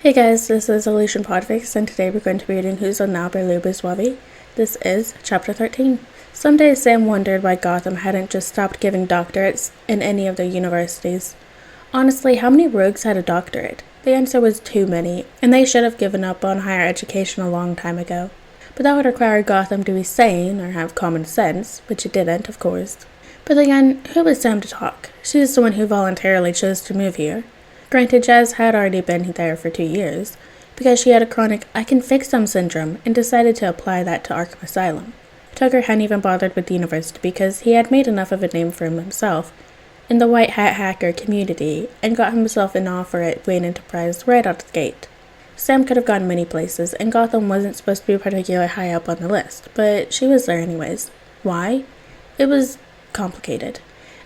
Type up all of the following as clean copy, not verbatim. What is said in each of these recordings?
Hey guys, this is Illusion Podfic, and today we're going to be reading Who's on Now by Lubis Wavi. This is Chapter 13. Someday Sam wondered why Gotham hadn't just stopped giving doctorates in any of their universities. Honestly, how many rogues had a doctorate? The answer was too many, and they should have given up on higher education a long time ago. But that would require Gotham to be sane or have common sense, which it didn't, of course. But again, who was Sam to talk? She's the one who voluntarily chose to move here. Granted, Jazz had already been there for 2 years, because she had a chronic I can fix them syndrome and decided to apply that to Arkham Asylum. Tucker hadn't even bothered with the university because he had made enough of a name for himself in the white hat hacker community and got himself an offer at Wayne Enterprise right out the gate. Sam could have gone many places, and Gotham wasn't supposed to be particularly high up on the list, but she was there anyways. Why? It was complicated,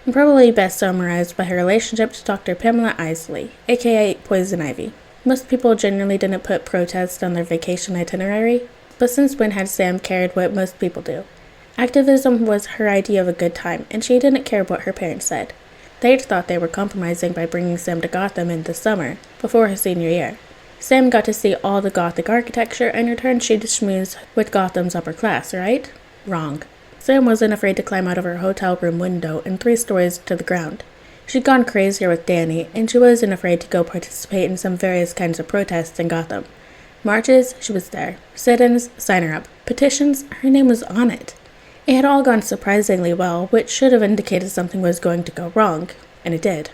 and probably best summarized by her relationship to Dr. Pamela Isley, aka Poison Ivy. Most people generally didn't put protest on their vacation itinerary, but since when had Sam cared what most people do? Activism was her idea of a good time, and she didn't care what her parents said. They'd thought they were compromising by bringing Sam to Gotham in the summer, before her senior year. Sam got to see all the Gothic architecture, and in return she'd schmooze with Gotham's upper class, right? Wrong. Sam wasn't afraid to climb out of her hotel room window and 3 stories to the ground. She'd gone crazier with Danny, and she wasn't afraid to go participate in some various kinds of protests in Gotham. Marches, she was there. Sit-ins, sign her up. Petitions, her name was on it. It had all gone surprisingly well, which should have indicated something was going to go wrong, and it did.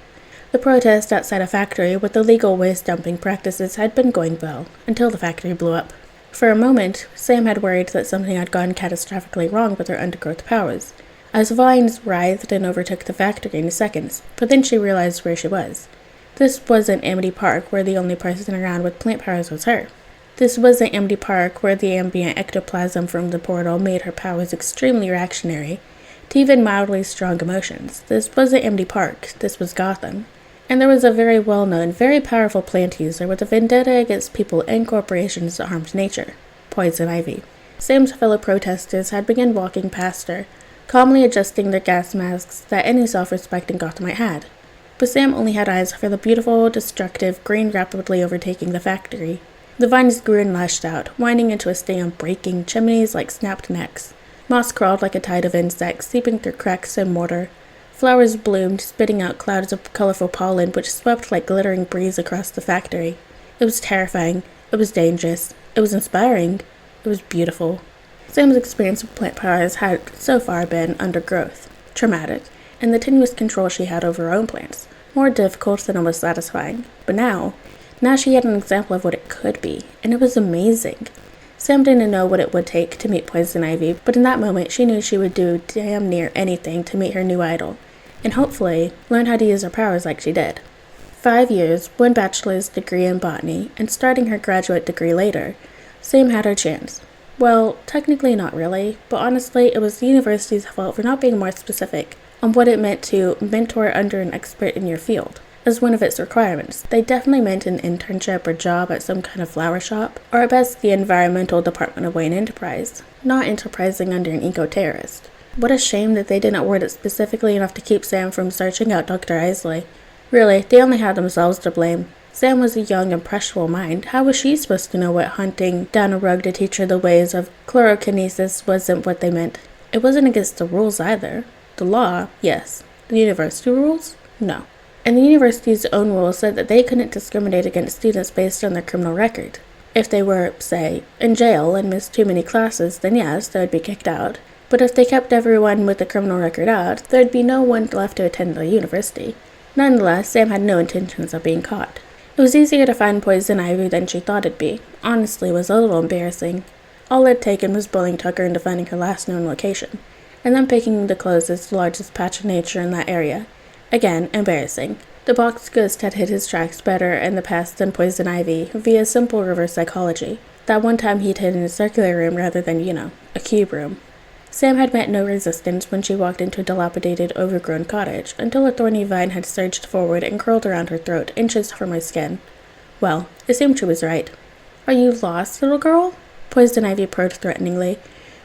The protest outside a factory with illegal waste dumping practices had been going well, until the factory blew up. For a moment, Sam had worried that something had gone catastrophically wrong with her undergrowth powers, as vines writhed and overtook the factory in seconds, but then she realized where she was. This wasn't Amity Park, where the only person around with plant powers was her. This wasn't Amity Park, where the ambient ectoplasm from the portal made her powers extremely reactionary to even mildly strong emotions. This wasn't Amity Park, this was Gotham. And there was a very well-known, very powerful plant user with a vendetta against people and corporations that harmed nature, Poison Ivy. Sam's fellow protesters had begun walking past her, calmly adjusting their gas masks that any self-respecting Gothamite had. But Sam only had eyes for the beautiful, destructive green rapidly overtaking the factory. The vines grew and lashed out, winding into a sting breaking chimneys like snapped necks. Moss crawled like a tide of insects, seeping through cracks and mortar. Flowers bloomed, spitting out clouds of colorful pollen which swept like glittering breeze across the factory. It was terrifying. It was dangerous. It was inspiring. It was beautiful. Sam's experience with plant powers had so far been undergrowth, traumatic, and the tenuous control she had over her own plants, more difficult than it was satisfying. But now she had an example of what it could be, and it was amazing. Sam didn't know what it would take to meet Poison Ivy, but in that moment she knew she would do damn near anything to meet her new idol, and hopefully learn how to use her powers like she did. 5 years, 1 bachelor's degree in botany, and starting her graduate degree later, Sam had her chance. Well, technically not really, but honestly it was the university's fault for not being more specific on what it meant to mentor under an expert in your field. As one of its requirements, they definitely meant an internship or job at some kind of flower shop, or at best the environmental department of Wayne Enterprise, not enterprising under an eco-terrorist. What a shame that they didn't word it specifically enough to keep Sam from searching out Dr. Isley. Really, they only had themselves to blame. Sam was a young, impressionable mind. How was she supposed to know what hunting down a rug to teach her the ways of chlorokinesis wasn't what they meant? It wasn't against the rules either. The law, yes. The university rules? No. And the university's own rules said that they couldn't discriminate against students based on their criminal record. If they were, say, in jail and missed too many classes, then yes, they would be kicked out. But if they kept everyone with a criminal record out, there'd be no one left to attend the university. Nonetheless, Sam had no intentions of being caught. It was easier to find Poison Ivy than she thought it'd be. Honestly, it was a little embarrassing. All it had taken was bullying Tucker into finding her last known location, and then picking the closest, largest patch of nature in that area. Again, embarrassing. The box ghost had hit his tracks better in the past than Poison Ivy via simple reverse psychology. That one time he'd hid in a circular room rather than, a cube room. Sam had met no resistance when she walked into a dilapidated, overgrown cottage, until a thorny vine had surged forward and curled around her throat, inches from her skin. Well, it seemed she was right. "Are you lost, little girl?" Poison Ivy purred threateningly,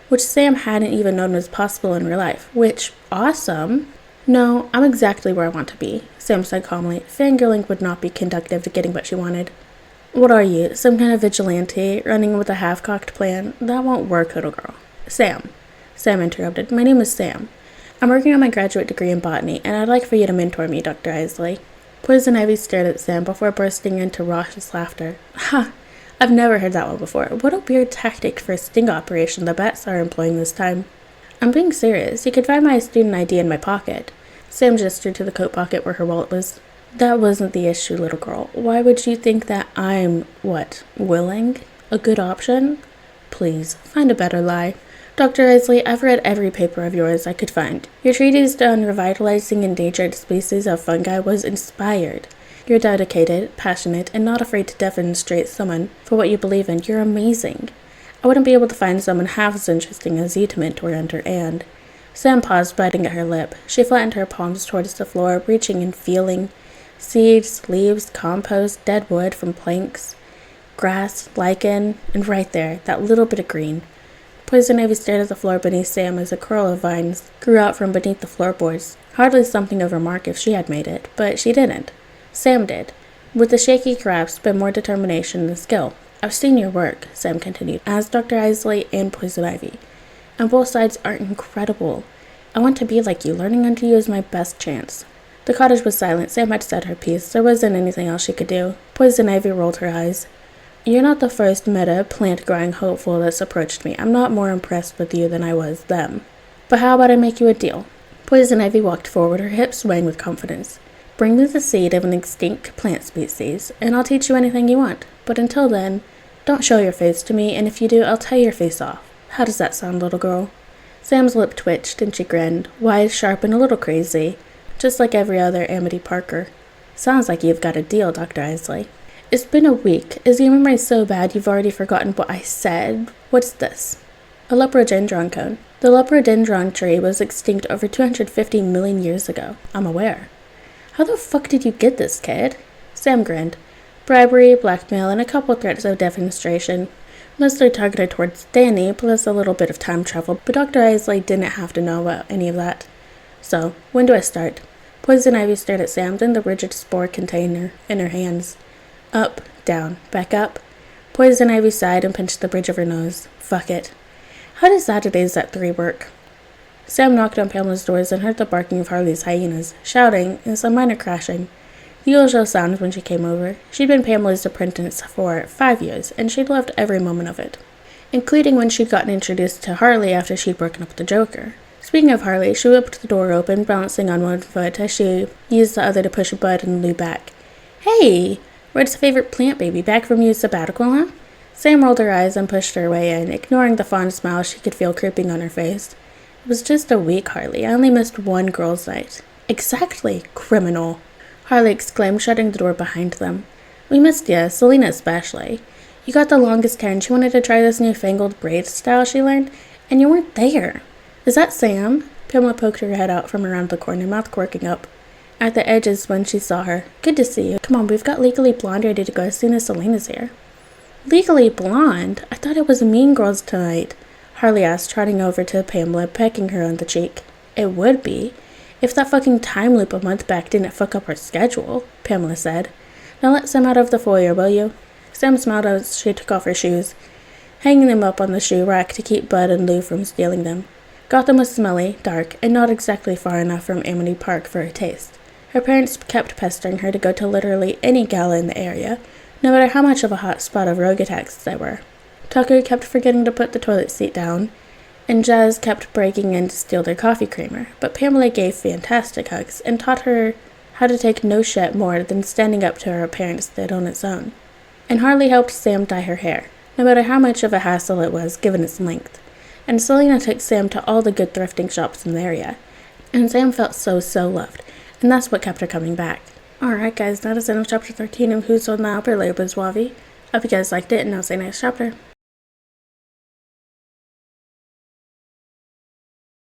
which Sam hadn't even known was possible in real life, which, awesome. "No, I'm exactly where I want to be," Sam said calmly. Fangirling would not be conducive to getting what she wanted. What are you, some kind of vigilante, running with a half-cocked plan? That won't work, little girl. Sam interrupted. My name is Sam. I'm working on my graduate degree in botany, and I'd like for you to mentor me, Dr. Isley. Poison Ivy stared at Sam before bursting into raucous laughter. Ha! I've never heard that one before. What a weird tactic for a sting operation the bats are employing this time. I'm being serious. You could find my student ID in my pocket. Sam gestured to the coat pocket where her wallet was. That wasn't the issue, little girl. Why would you think that I'm, willing? A good option? Please, find a better lie. Dr. Isley, I've read every paper of yours I could find. Your treatise on revitalizing endangered species of fungi was inspired. You're dedicated, passionate, and not afraid to demonstrate someone for what you believe in. You're amazing. I wouldn't be able to find someone half as interesting as you to mentor under and. Sam paused, biting at her lip. She flattened her palms towards the floor, reaching and feeling. Seeds, leaves, compost, dead wood from planks, grass, lichen, and right there, that little bit of green. Poison Ivy stared at the floor beneath Sam as a curl of vines grew out from beneath the floorboards. Hardly something of remark if she had made it, but she didn't. Sam did, with a shaky grasp but more determination than skill. I've seen your work, Sam continued, as Dr. Isley and Poison Ivy, and both sides are incredible. I want to be like you. Learning under you is my best chance. The cottage was silent. Sam had said her piece. There wasn't anything else she could do. Poison Ivy rolled her eyes. You're not the first meta plant-growing hopeful that's approached me. I'm not more impressed with you than I was them. But how about I make you a deal? Poison Ivy walked forward, her hips swaying with confidence. Bring me the seed of an extinct plant species, and I'll teach you anything you want. But until then, don't show your face to me, and if you do, I'll tear your face off. How does that sound, little girl? Sam's lip twitched, and she grinned, wide, sharp, and a little crazy, just like every other Amity Parker. Sounds like you've got a deal, Dr. Isley. It's been a week. Is your memory so bad you've already forgotten what I said? What's this? A leopardendron cone. The leopardendron tree was extinct over 250 million years ago. I'm aware. How the fuck did you get this, kid? Sam grinned. Bribery, blackmail, and a couple threats of defenestration. Mostly targeted towards Danny, plus a little bit of time travel, but Dr. Isley didn't have to know about any of that. So, when do I start? Poison Ivy stared at Sam, then the rigid spore container in her hands. Up, down, back up. Poison Ivy sighed and pinched the bridge of her nose. Fuck it. How does Saturdays at 3 work? Sam knocked on Pamela's doors and heard the barking of Harley's hyenas, shouting, and some minor crashing. The usual sounds when she came over. She'd been Pamela's apprentice for 5 years, and she'd loved every moment of it, including when she'd gotten introduced to Harley after she'd broken up with the Joker. Speaking of Harley, she whipped the door open, balancing on one foot as she used the other to push Bud and Lou back. Hey! Red's favorite plant baby, back from your sabbatical, huh? Sam rolled her eyes and pushed her way in, ignoring the fond smile she could feel creeping on her face. It was just a week, Harley. I only missed one girls' night. Exactly, criminal! Harley exclaimed, shutting the door behind them. We missed you, Selena especially. You got the longest hair and she wanted to try this newfangled braid style she learned, and you weren't there. Is that Sam? Pamela poked her head out from around the corner, mouth quirking up at the edges when she saw her. Good to see you. Come on, we've got Legally Blonde ready to go as soon as Selena's here. Legally Blonde? I thought it was Mean Girls tonight, Harley asked, trotting over to Pamela, pecking her on the cheek. It would be, if that fucking time loop a month back didn't fuck up our schedule, Pamela said. Now let Sam out of the foyer, will you? Sam smiled as she took off her shoes, hanging them up on the shoe rack to keep Bud and Lou from stealing them. Gotham was smelly, dark, and not exactly far enough from Amity Park for her taste. Her parents kept pestering her to go to literally any gala in the area, no matter how much of a hot spot of rogue attacks they were. Tucker kept forgetting to put the toilet seat down, and Jazz kept breaking in to steal their coffee creamer, but Pamela gave fantastic hugs and taught her how to take no shit more than standing up to her parents did on its own. And Harley helped Sam dye her hair, no matter how much of a hassle it was given its length. And Selena took Sam to all the good thrifting shops in the area, and Sam felt so loved, and that's what kept her coming back. Alright guys, that is the end of chapter 13 of Who's on the Upper Lip is Wavi. Hope you guys liked it, and I'll see you next chapter.